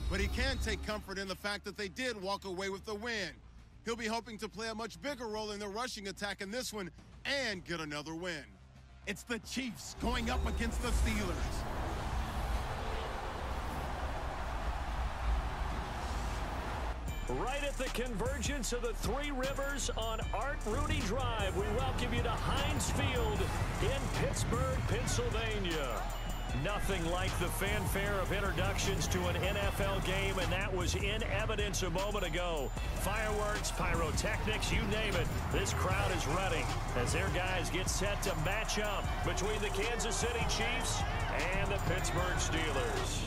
But he can take comfort in the fact that they did walk away with the win. He'll be hoping to play a much bigger role in the rushing attack in this one and get another win. It's the Chiefs going up against the Steelers. Right at the convergence of the Three Rivers on Art Rooney Drive, we welcome you to Heinz Field in Pittsburgh, Pennsylvania. Nothing like the fanfare of introductions to an NFL game, and that was in evidence a moment ago. Fireworks, pyrotechnics, you name it. This crowd is running as their guys get set to match up between the Kansas City Chiefs and the Pittsburgh Steelers.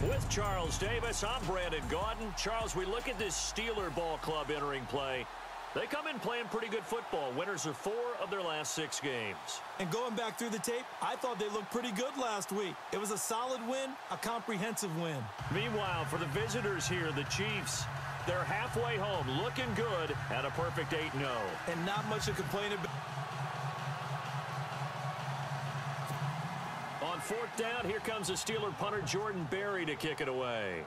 With Charles Davis, I'm Brandon Gaudin. Charles, we look at this Steeler ball club entering play. They come in playing pretty good football. Winners of 4 of their last 6 games. And going back through the tape, I thought they looked pretty good last week. It was a solid win, a comprehensive win. Meanwhile, for the visitors here, the Chiefs, they're halfway home, looking good at a perfect 8-0. And not much to complain about. On 4th down, here comes the Steeler punter Jordan Berry to kick it away.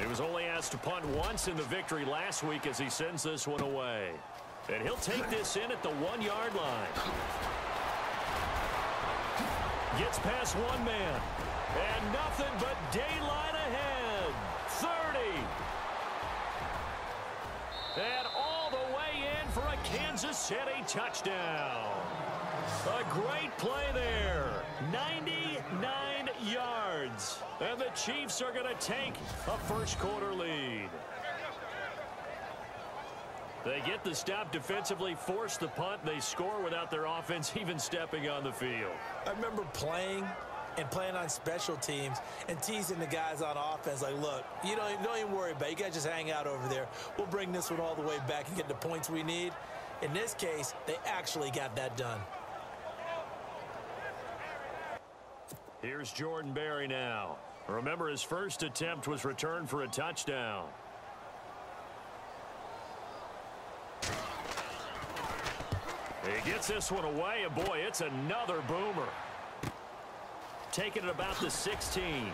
He was only asked to punt once in the victory last week as he sends this one away. And he'll take this in at the 1-yard line. Gets past one man. And nothing but daylight ahead. 30. And all the way in for a Kansas City touchdown. A great play there. 99 yards. And the Chiefs are going to take a first-quarter lead. They get the stop defensively, force the punt. They score without their offense even stepping on the field. I remember playing on special teams and teasing the guys on offense like, look, you don't even worry about it. You guys just hang out over there. We'll bring this one all the way back and get the points we need. In this case, they actually got that done. Here's Jordan Berry now. Remember, his first attempt was returned for a touchdown. He gets this one away, and boy, it's another boomer. Taking it about the 16.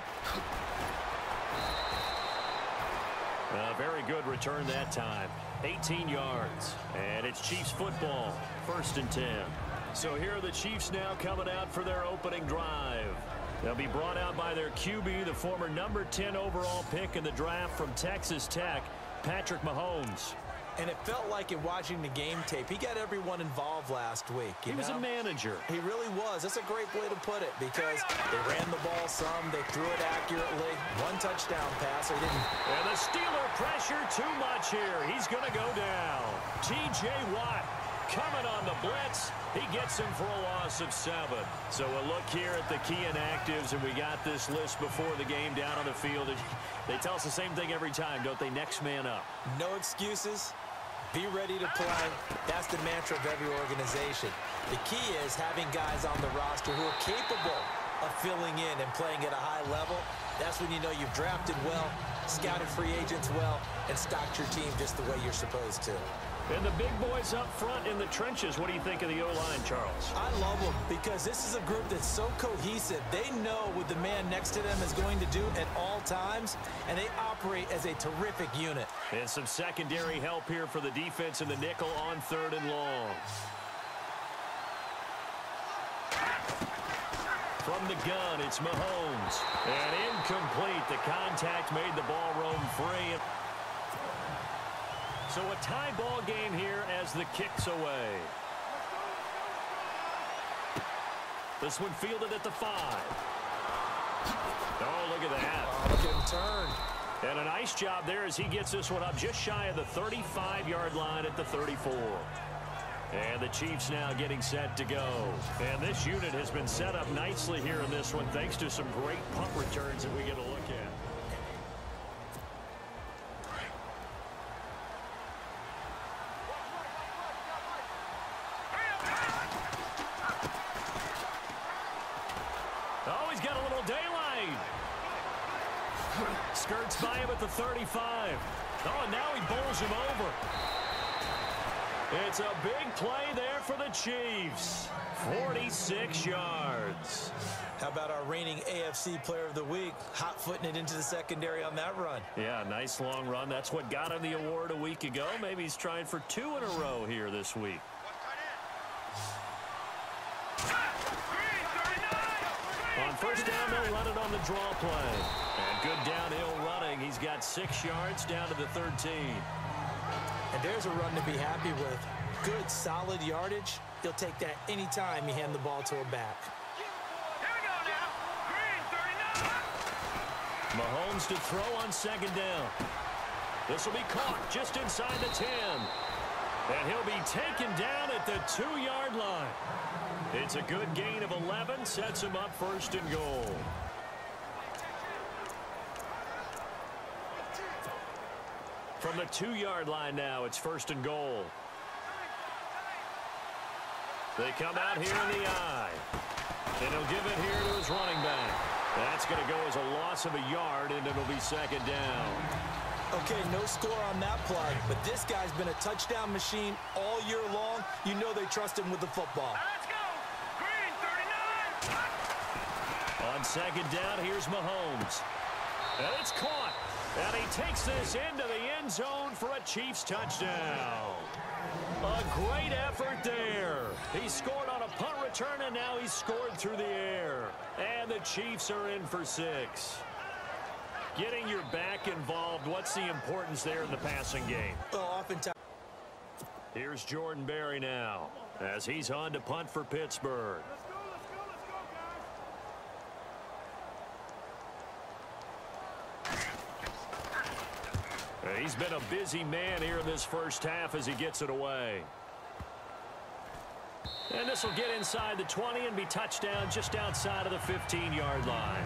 A very good return that time. 18 yards. And it's Chiefs football. 1st and 10. So here are the Chiefs now coming out for their opening drive. They'll be brought out by their QB, the former number 10 overall pick in the draft from Texas Tech, Patrick Mahomes. And it felt like in watching the game tape, he got everyone involved last week. He was a manager. He really was. That's a great way to put it because they ran the ball some, they threw it accurately. 1 touchdown pass. They didn't. And the Steeler pressure too much here. He's going to go down. T.J. Watt coming on the blitz. He gets him for a loss of 7. So a look here at the key inactives, and we got this list before the game down on the field. They tell us the same thing every time, don't they? Next man up. No excuses. Be ready to play. That's the mantra of every organization. The key is having guys on the roster who are capable of filling in and playing at a high level. That's when you know you've drafted well, scouted free agents well, and stocked your team just the way you're supposed to. And the big boys up front in the trenches, what do you think of the O-line, Charles? I love them because this is a group that's so cohesive. They know what the man next to them is going to do at all times, and they operate as a terrific unit. And some secondary help here for the defense in the nickel on 3rd and long. From the gun, it's Mahomes. And incomplete. The contact made the ball roam free. So a tie ball game here as the kick's away. This one fielded at the 5. Oh, look at that. Look at him turn. And a nice job there as he gets this one up just shy of the 35-yard line at the 34. And the Chiefs now getting set to go. And this unit has been set up nicely here in this one thanks to some great punt returns that we get a look at. Oh, he's got a little daylight. Skirts by him at the 35. Oh, and now he bowls him over. It's a big play there for the Chiefs. 46 yards. How about our reigning AFC Player of the Week, hot-footing it into the secondary on that run? Yeah, nice long run. That's what got him the award a week ago. Maybe he's trying for 2 in a row here this week. On first down, they'll run it on the draw play. And good downhill running. He's got 6 yards down to the 13. And there's a run to be happy with. Good, solid yardage. He'll take that anytime you hand the ball to a back. Here we go now. Green, 39. Mahomes to throw on second down. This will be caught just inside the 10. And he'll be taken down at the 2-yard line. It's a good gain of 11, sets him up first and goal. From the 2-yard line now, it's first and goal. They come out here in the eye. And he'll give it here to his running back. That's going to go as a loss of a yard, and it'll be second down. Okay, no score on that play, but this guy's been a touchdown machine all year long. You know they trust him with the football. Let's go. Green, 39. On second down, here's Mahomes. And it's caught. And he takes this into the end zone for a Chiefs touchdown. A great effort there. He scored on a punt return, and now he's scored through the air. And the Chiefs are in for 6. Getting your back involved, what's the importance there in the passing game? Oh, oftentimes. Here's Jordan Berry now as he's on to punt for Pittsburgh. He's been a busy man here in this first half as he gets it away. And this will get inside the 20 and be touchdown just outside of the 15-yard line.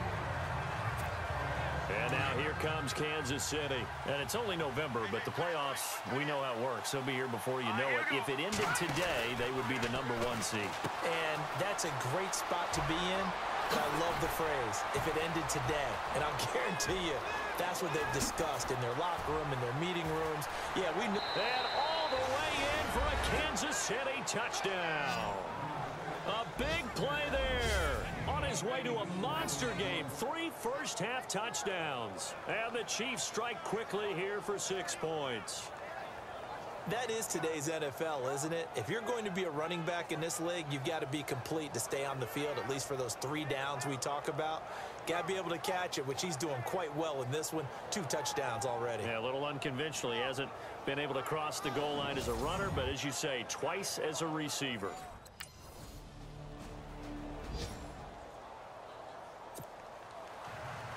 And now here comes Kansas City. And it's only November, but the playoffs, we know how it works. They'll be here before you know it. If it ended today, they would be the #1 seed. And that's a great spot to be in. But I love the phrase, if it ended today. And I'll guarantee you, that's what they've discussed in their locker room, in their meeting rooms. Yeah, we know. And all the way in for a Kansas City touchdown. A big play there. On his way to a monster game. 3 first-half touchdowns. And the Chiefs strike quickly here for 6 points. That is today's NFL, isn't it? If you're going to be a running back in this league, you've got to be complete to stay on the field, at least for those 3 downs we talk about. Got to be able to catch it, which he's doing quite well in this one. 2 touchdowns already. Yeah, a little unconventional. He hasn't been able to cross the goal line as a runner, but as you say, twice as a receiver.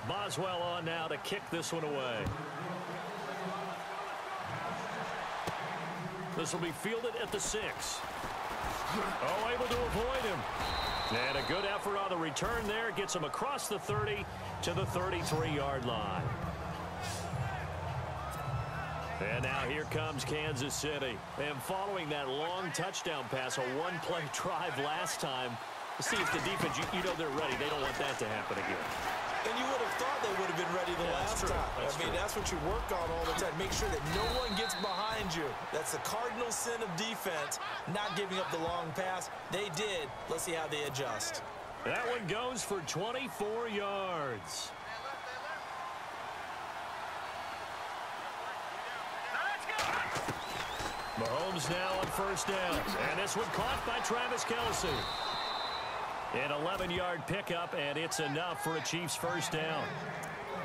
Boswell on now to kick this one away. This will be fielded at the 6. Oh, able to avoid him. And a good effort on the return there. Gets him across the 30 to the 33-yard line. And now here comes Kansas City. And following that long touchdown pass, a 1-play drive last time, see if the defense, you know they're ready. They don't want that to happen again. And you would have thought they would have been ready the last time. I mean, that's what you work on all the time. Make sure that no one gets behind you. That's the cardinal sin of defense, not giving up the long pass. They did. Let's see how they adjust. That one goes for 24 yards. Mahomes now on first down. And this one caught by Travis Kelce. An 11-yard pickup, and it's enough for a Chiefs first down.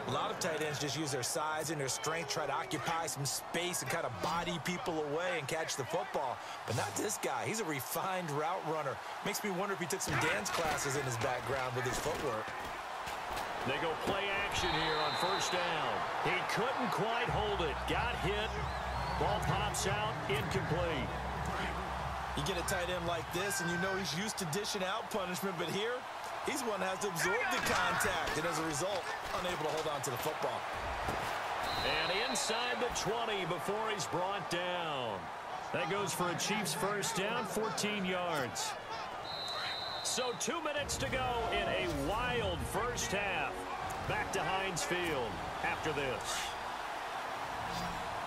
A lot of tight ends just use their size and their strength, try to occupy some space and kind of body people away and catch the football. But not this guy. He's a refined route runner. Makes me wonder if he took some dance classes in his background with his footwork. They go play action here on first down. He couldn't quite hold it. Got hit. Ball pops out, incomplete. You get a tight end like this, and you know he's used to dishing out punishment, but here, he's one that has to absorb the contact, and as a result, unable to hold on to the football. And inside the 20 before he's brought down. That goes for a Chiefs first down, 14 yards. So 2 minutes to go in a wild first half. Back to Heinz Field after this.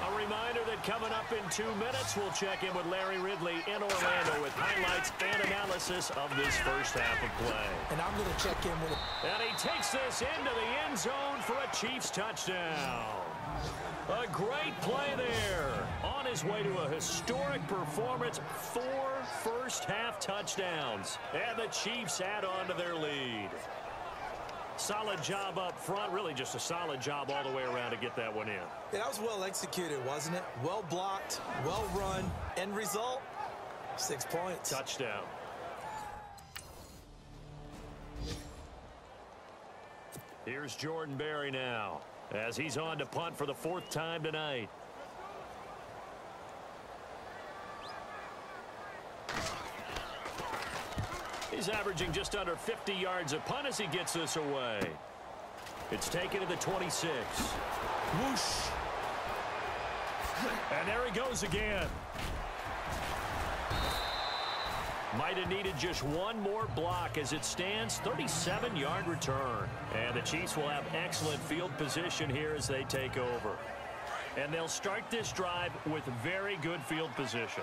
A reminder that coming up in 2 minutes, we'll check in with Larry Ridley in Orlando with highlights and analysis of this first half of play. And I'm going to check in with him. And he takes this into the end zone for a Chiefs touchdown. A great play there. On his way to a historic performance, 4 first-half touchdowns. And the Chiefs add on to their lead. Solid job up front. Really just a solid job all the way around to get that one in. Yeah, that was well executed, wasn't it? Well blocked, well run. End result, 6 points. Touchdown. Here's Jordan Berry now, as he's on to punt for the 4th time tonight. He's averaging just under 50 yards a punt as he gets this away. It's taken to the 26. Whoosh. And there he goes again. Might have needed just one more block as it stands. 37-yard return. And the Chiefs will have excellent field position here as they take over. And they'll start this drive with very good field position.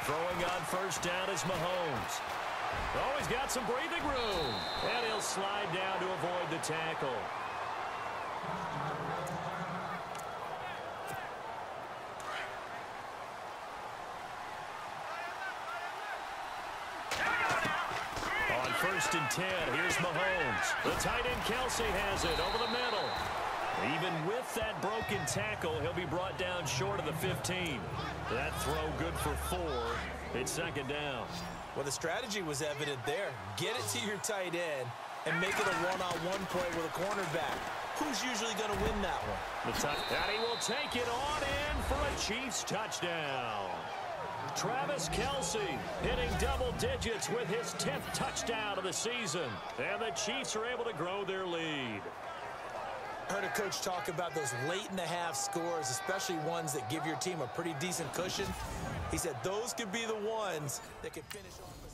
Throwing on first down is Mahomes. Oh, he's got some breathing room. And he'll slide down to avoid the tackle. On 1st and 10, here's Mahomes. The tight end Kelsey has it over the middle. Even with that broken tackle, he'll be brought down short of the 15. That throw good for 4. It's 2nd down. Well, the strategy was evident there. Get it to your tight end and make it a one-on-one play with a cornerback. Who's usually going to win that one? And he will take it on in for a Chiefs touchdown. Travis Kelsey hitting double digits with his 10th touchdown of the season. And the Chiefs are able to grow their lead. I heard a coach talk about those late-in-the-half scores, especially ones that give your team a pretty decent cushion. He said those could be the ones that could finish off the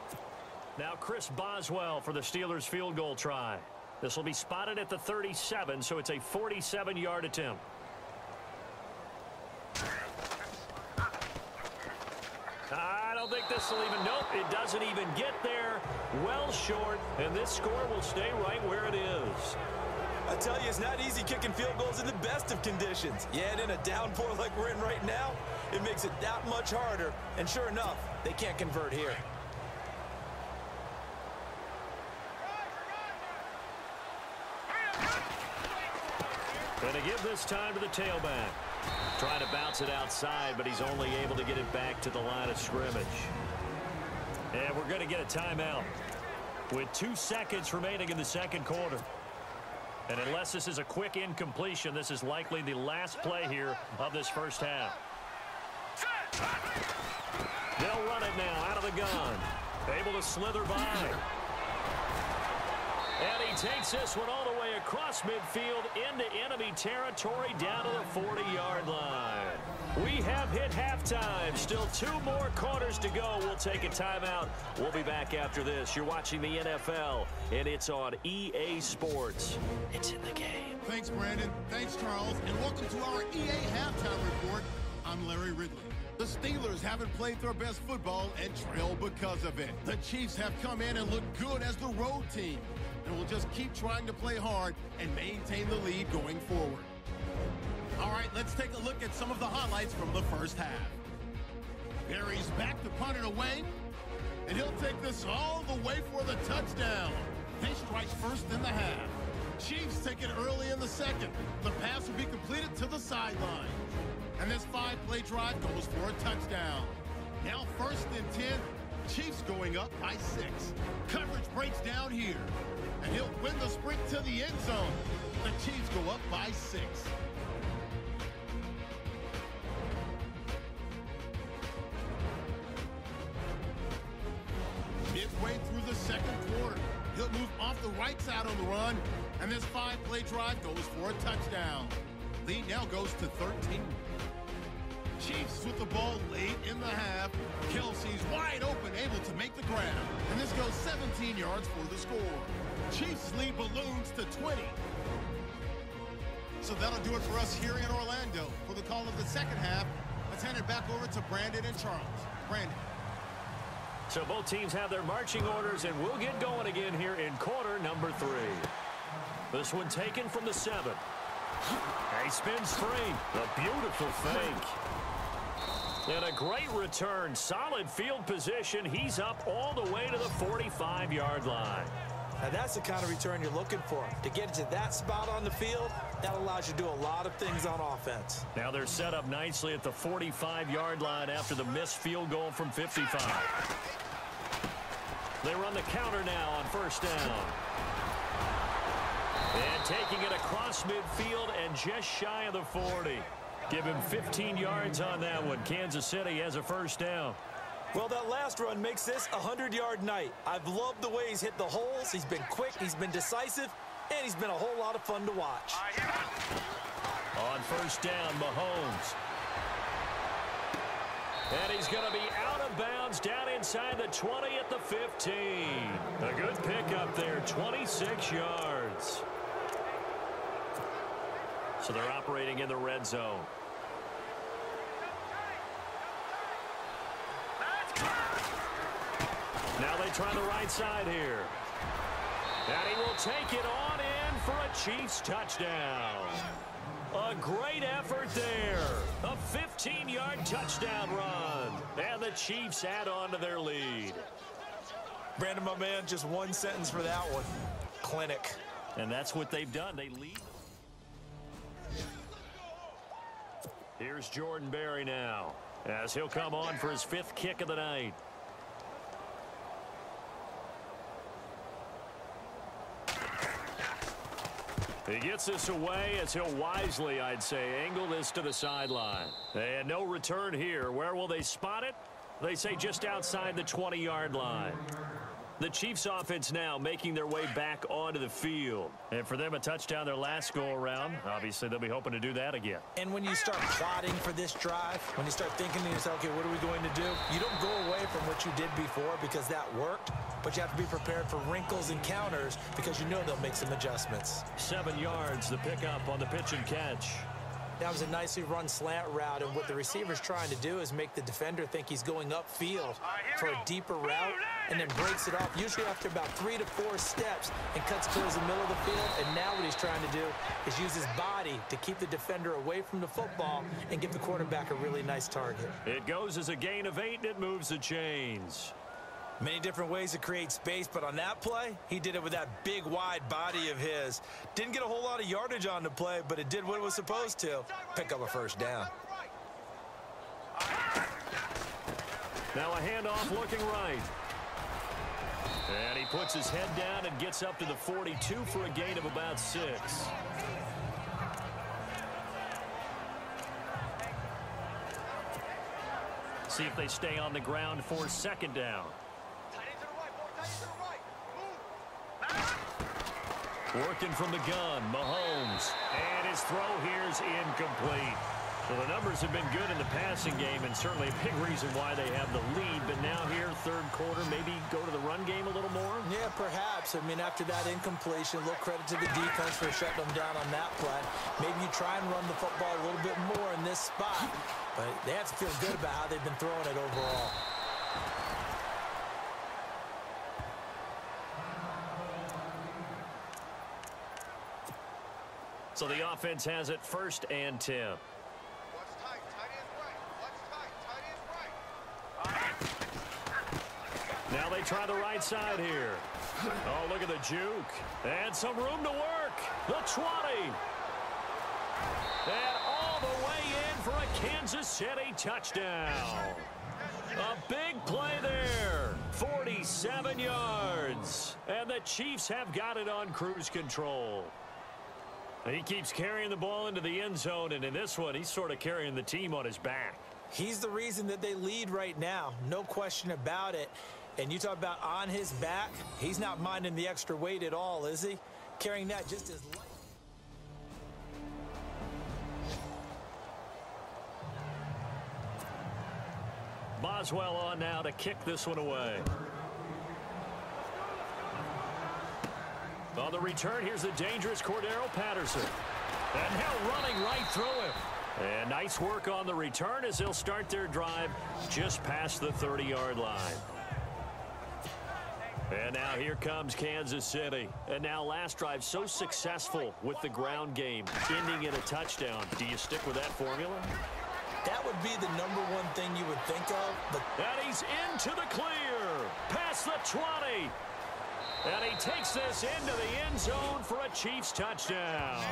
squad. Now Chris Boswell for the Steelers field goal try. This will be spotted at the 37, so it's a 47-yard attempt. I don't think this will even, nope, it doesn't even get there. Well short, and this score will stay right where it is. I tell you, it's not easy kicking field goals in the best of conditions. Yet in a downpour like we're in right now, it makes it that much harder. And sure enough, they can't convert here. Going to give this time to the tailback. Trying to bounce it outside, but he's only able to get it back to the line of scrimmage. And we're going to get a timeout with 2 seconds remaining in the 2nd quarter. And unless this is a quick incompletion, this is likely the last play here of this first half. They'll run it now out of the gun. Able to slither by. And he takes this one all the way across midfield into enemy territory down to the 40-yard line. We have hit halftime. Still 2 more quarters to go. We'll take a timeout. We'll be back after this. You're watching the NFL, and it's on EA Sports. It's in the game. Thanks, Brandon. Thanks, Charles. And welcome to our EA Halftime Report. I'm Larry Ridley. The Steelers haven't played their best football and trail because of it. The Chiefs have come in and looked good as the road team. And we'll just keep trying to play hard and maintain the lead going forward. All right, let's take a look at some of the highlights from the first half. Berry's back to punt it away, and he'll take this all the way for the touchdown. They strike first in the half. Chiefs take it early in the 2nd. The pass will be completed to the sideline. And this 5-play drive goes for a touchdown. Now 1st and 10, Chiefs going up by 6. Coverage breaks down here. And he'll win the sprint to the end zone. The Chiefs go up by 6. Midway through the 2nd quarter, he'll move off the right side on the run, and this 5-play drive goes for a touchdown. Lead now goes to 13. Chiefs with the ball late in the half. Kelsey's wide open, able to make the grab. And this goes 17 yards for the score. Chiefs lead balloons to 20. So that'll do it for us here in Orlando. For the call of the second half, let's hand it back over to Brandon and Charles. Brandon. So both teams have their marching orders, and we'll get going again here in quarter number 3. This one taken from the 7. He spins free. A beautiful fake. And a great return. Solid field position. He's up all the way to the 45-yard line. Now that's the kind of return you're looking for. To get to that spot on the field, that allows you to do a lot of things on offense. Now they're set up nicely at the 45-yard line after the missed field goal from 55. They run the counter now on first down. And taking it across midfield and just shy of the 40. Give him 15 yards on that one. Kansas City has a first down. Well, that last run makes this a 100-yard night. I've loved the way he's hit the holes. He's been quick, he's been decisive, and he's been a whole lot of fun to watch. On first down, Mahomes. And he's going to be out of bounds down inside the 20 at the 15. A good pickup there, 26 yards. So they're operating in the red zone. Now they try the right side here. And he will take it on in for a Chiefs touchdown. A great effort there. A 15-yard touchdown run. And the Chiefs add on to their lead. Brandon, my man, just one sentence for that one. Clinic. And that's what they've done. They lead. Here's Jordan Berry now, as he'll come on for his 5th kick of the night. He gets this away as he'll wisely, I'd say, angle this to the sideline. And no return here. Where will they spot it? They say just outside the 20-yard line. The Chiefs offense now making their way back onto the field. And for them, a touchdown their last go-around. Obviously, they'll be hoping to do that again. And when you start plotting for this drive, when you start thinking to yourself, okay, what are we going to do? You don't go away from what you did before because that worked, but you have to be prepared for wrinkles and counters because you know they'll make some adjustments. 7 yards, the pickup on the pitch and catch. That was a nicely run slant route, and what the receiver's trying to do is make the defender think he's going upfield for a deeper route and then breaks it off, usually after about 3 to 4 steps, and cuts towards the middle of the field. And now what he's trying to do is use his body to keep the defender away from the football and give the quarterback a really nice target. It goes as a gain of 8, and it moves the chains. Many different ways to create space, but on that play, he did it with that big, wide body of his. Didn't get a whole lot of yardage on the play, but it did what it was supposed to. Pick up a first down. Now a handoff looking right. And he puts his head down and gets up to the 42 for a gain of about 6. See if they stay on the ground for second down. Working from the gun, Mahomes. And his throw here is incomplete. So the numbers have been good in the passing game, and certainly a big reason why they have the lead. But now here, third quarter, maybe go to the run game a little more? Yeah, perhaps. I mean, after that incompletion, a little credit to the defense for shutting them down on that play. Maybe you try and run the football a little bit more in this spot. But they have to feel good about how they've been throwing it overall. So the offense has it 1st and 10. Now they try the right side here. Oh, look at the juke. And some room to work. The 20. And all the way in for a Kansas City touchdown. A big play there. 47 yards. And the Chiefs have got it on cruise control. He keeps carrying the ball into the end zone, and in this one, he's sort of carrying the team on his back. He's the reason that they lead right now. No question about it. And you talk about on his back, he's not minding the extra weight at all, is he? Carrying that just as light. Boswell on now to kick this one away. On the return, here's the dangerous Cordero Patterson. And now running right through him. And nice work on the return as they'll start their drive just past the 30-yard line. And now here comes Kansas City. And now last drive so successful with the ground game, ending in a touchdown. Do you stick with that formula? That would be the number one thing you would think of. But and he's into the clear. Past the 20. And he takes this into the end zone for a Chiefs touchdown.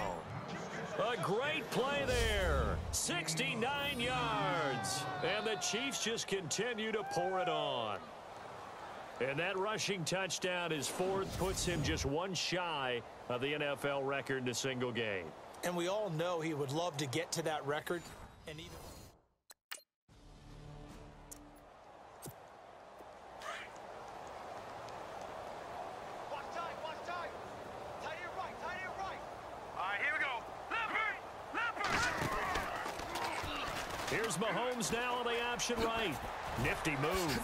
A great play there. 69 yards. And the Chiefs just continue to pour it on. And that rushing touchdown, his fourth, puts him just one shy of the NFL record in a single game. And we all know he would love to get to that record. And even here's Mahomes now on the option right. Nifty move.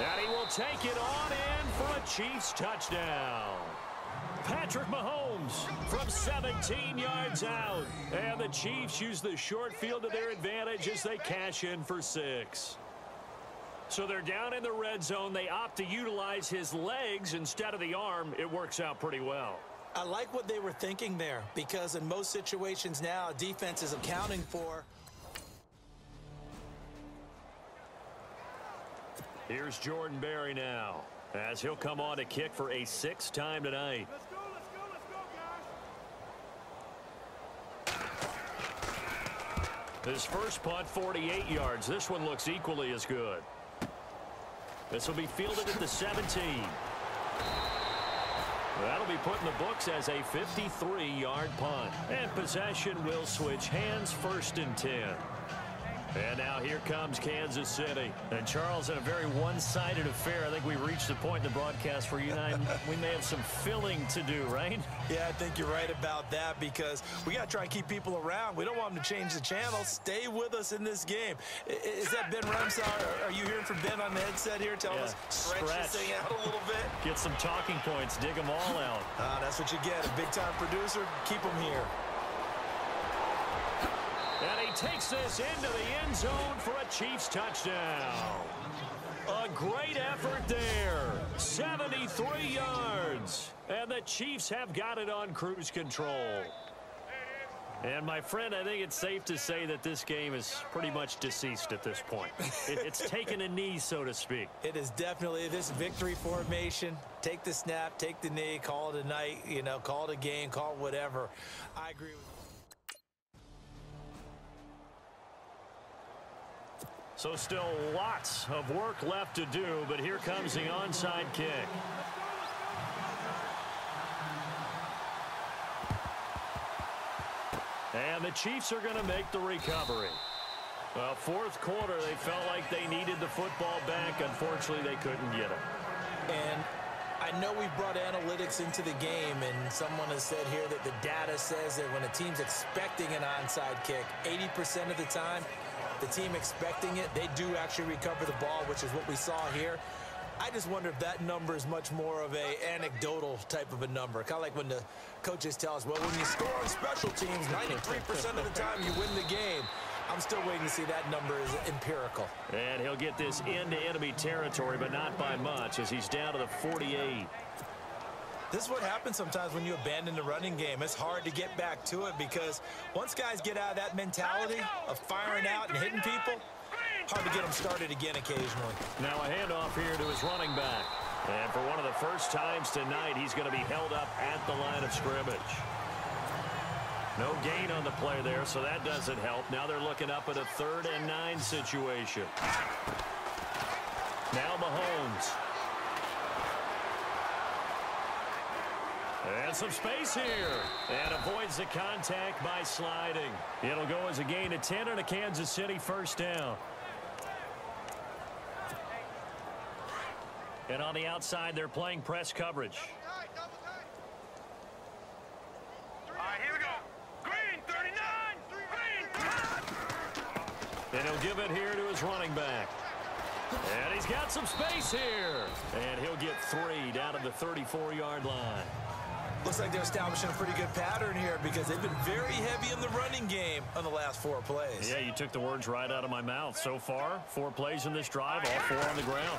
And he will take it on in for a Chiefs touchdown. Patrick Mahomes from 17 yards out. And the Chiefs use the short field to their advantage as they cash in for 6. So they're down in the red zone. They opt to utilize his legs instead of the arm. It works out pretty well. I like what they were thinking there, because in most situations now, defense is accounting for. Here's Jordan Berry now, as he'll come on to kick for a 6th time tonight. Let's go, His first punt, 48 yards. This one looks equally as good. This will be fielded at the 17. That'll be put in the books as a 53-yard punt. And possession will switch hands, 1st and 10. And now here comes Kansas City. And Charles, in a very one-sided affair, I think we've reached the point in the broadcast where you and I, we may have some filling to do, right? Yeah, I think you're right about that, because we got to try and keep people around. We don't want them to change the channel. Stay with us in this game. Is that Ben Ramsar? Are you hearing from Ben on the headset here? Tell us, stretch this thing out a little bit. Get some talking points. Dig them all out. That's what you get. A big-time producer. Keep them here. And he takes this into the end zone for a Chiefs touchdown. A great effort there. 73 yards. And the Chiefs have got it on cruise control. And, my friend, I think it's safe to say that this game is pretty much deceased at this point. It's taken a knee, so to speak. It is definitely this victory formation. Take the snap, take the knee, call it a night, call it a game, call it whatever. I agree with you. So still lots of work left to do, but here comes the onside kick. And the Chiefs are going to make the recovery. Well, 4th quarter, they felt like they needed the football back. Unfortunately, they couldn't get it. And I know we brought analytics into the game, and someone has said here that the data says that when a team's expecting an onside kick, 80% of the time, the team expecting it, they do actually recover the ball, which is what we saw here. I just wonder if that number is much more of a anecdotal type of a number. Kind of like when the coaches tell us, well, when you score on special teams, 93% of the time you win the game. I'm still waiting to see that number is empirical. And he'll get this into enemy territory, but not by much, as he's down to the 48. This is what happens sometimes when you abandon the running game. It's hard to get back to it, because once guys get out of that mentality of firing out and hitting people, hard to get them started again occasionally. Now a handoff here to his running back. And for one of the first times tonight, he's going to be held up at the line of scrimmage. No gain on the play there, so that doesn't help. Now they're looking up at a 3rd and 9 situation. Now Mahomes. And some space here. And avoids the contact by sliding. It'll go as a gain of 10 and a Kansas City 1st down. And on the outside, they're playing press coverage. All right, here we go. Green, 39. Green. And he'll give it here to his running back. And he's got some space here. And he'll get 3 down to the 34-yard line. Looks like they're establishing a pretty good pattern here because they've been very heavy in the running game on the last 4 plays. Yeah, you took the words right out of my mouth. So far, 4 plays in this drive, all 4 on the ground.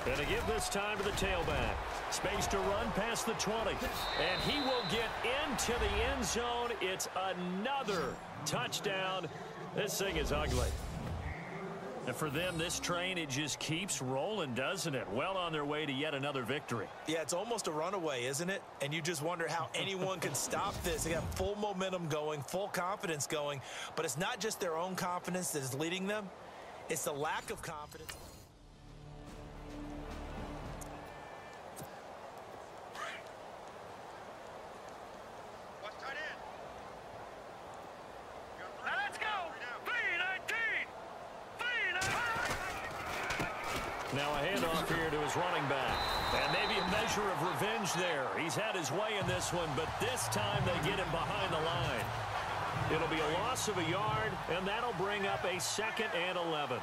And to give this time to the tailback. Space to run past the 20. And he will get into the end zone. It's another touchdown. This thing is ugly. And for them, this train, it just keeps rolling, doesn't it? Well on their way to yet another victory. Yeah, it's almost a runaway, isn't it? And you just wonder how anyone can stop this. They got full momentum going, full confidence going. But it's not just their own confidence that is leading them. It's the lack of confidence. Now a handoff here to his running back. And maybe a measure of revenge there. He's had his way in this one, but this time they get him behind the line. It'll be a loss of a yard, and that'll bring up a 2nd and 11.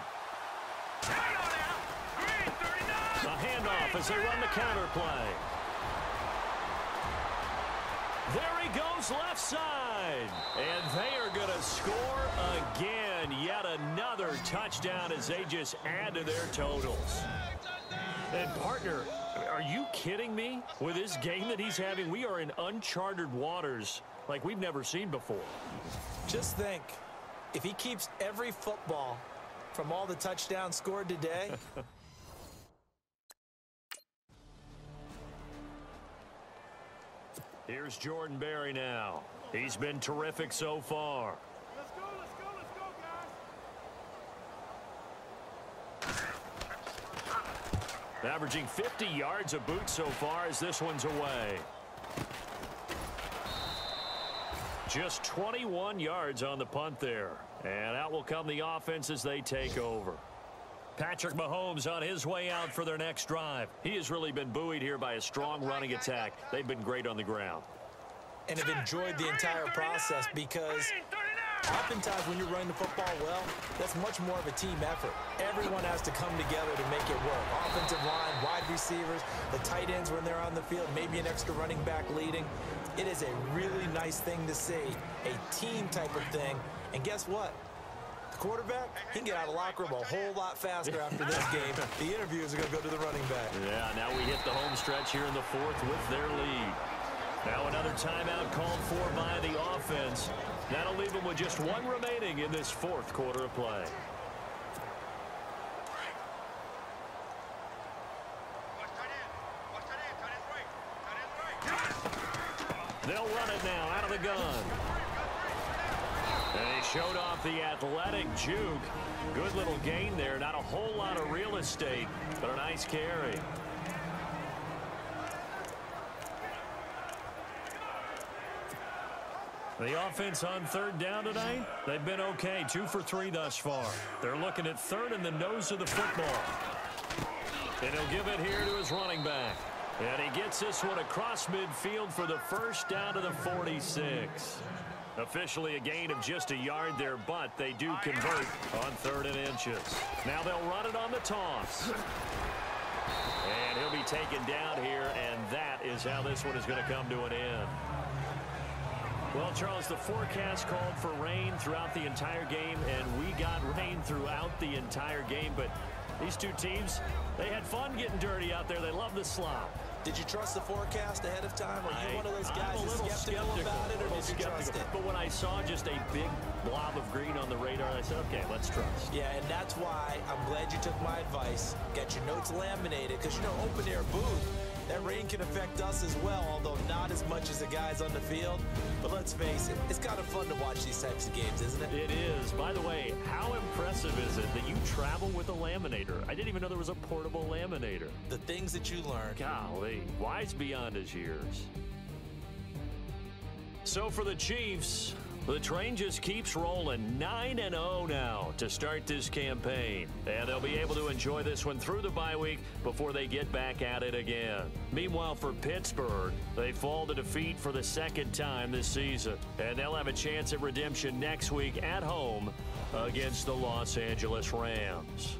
A handoff as they run the counter play. There he goes left side. And they are going to score again. Yet another touchdown as they just add to their totals. And partner, are you kidding me? With this game that he's having, we are in uncharted waters like we've never seen before. Just think, if he keeps every football from all the touchdowns scored today. Here's Jordan Berry now. He's been terrific so far. Let's go, guys. Averaging 50 yards a boot so far as this one's away. Just 21 yards on the punt there. And out will come the offense as they take over. Patrick Mahomes on his way out for their next drive. He has really been buoyed here by a strong running attack. They've been great on the ground. And have enjoyed the entire process because oftentimes when you're running the football well, that's much more of a team effort. Everyone has to come together to make it work. Offensive line, wide receivers, the tight ends when they're on the field, maybe an extra running back leading. It is a really nice thing to see, a team type of thing. And guess what? The quarterback, he can get out of the locker room a whole lot faster after this game. The interviews are going to go to the running back. Yeah, now we hit the home stretch here in the 4th with their lead. Now another timeout called for by the offense. That'll leave them with just 1 remaining in this 4th quarter of play. They'll run it now out of the gun. And he showed off the athletic juke. Good little gain there. Not a whole lot of real estate, but a nice carry. The offense on 3rd down tonight, they've been okay. 2 for 3 thus far. They're looking at 3rd in the nose of the football. And he'll give it here to his running back. And he gets this one across midfield for the first down to the 46. Officially a gain of just a yard there, but they do convert on 3rd and inches. Now they'll run it on the toss. And he'll be taken down here, and that is how this one is going to come to an end. Well, Charles, the forecast called for rain throughout the entire game, and we got rain throughout the entire game. But these two teams, they had fun getting dirty out there. They love the slop. Did you trust the forecast ahead of time? Are you one of those guys that's skeptical about it, or did you trust it? But when I saw just a big blob of green on the radar, I said, okay, let's trust. Yeah, and that's why I'm glad you took my advice. Get your notes laminated, because, you know, open-air booth, that rain can affect us as well, although not as much as the guys on the field. But let's face it, it's kind of fun to watch these types of games, isn't it? It is. By the way, how impressive is it that you travel with a laminator? I didn't even know there was a portable laminator. The things that you learn. Golly, wise beyond his years. So for the Chiefs, the train just keeps rolling. 9-0 now to start this campaign. And they'll be able to enjoy this one through the bye week before they get back at it again. Meanwhile, for Pittsburgh, they fall to defeat for the 2nd time this season. And they'll have a chance at redemption next week at home against the Los Angeles Rams.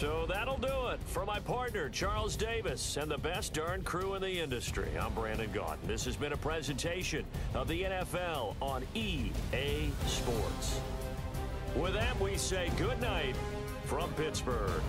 So that'll do it. For my partner, Charles Davis, and the best darn crew in the industry, I'm Brandon Gaudin. This has been a presentation of the NFL on EA Sports. With that, we say good night from Pittsburgh.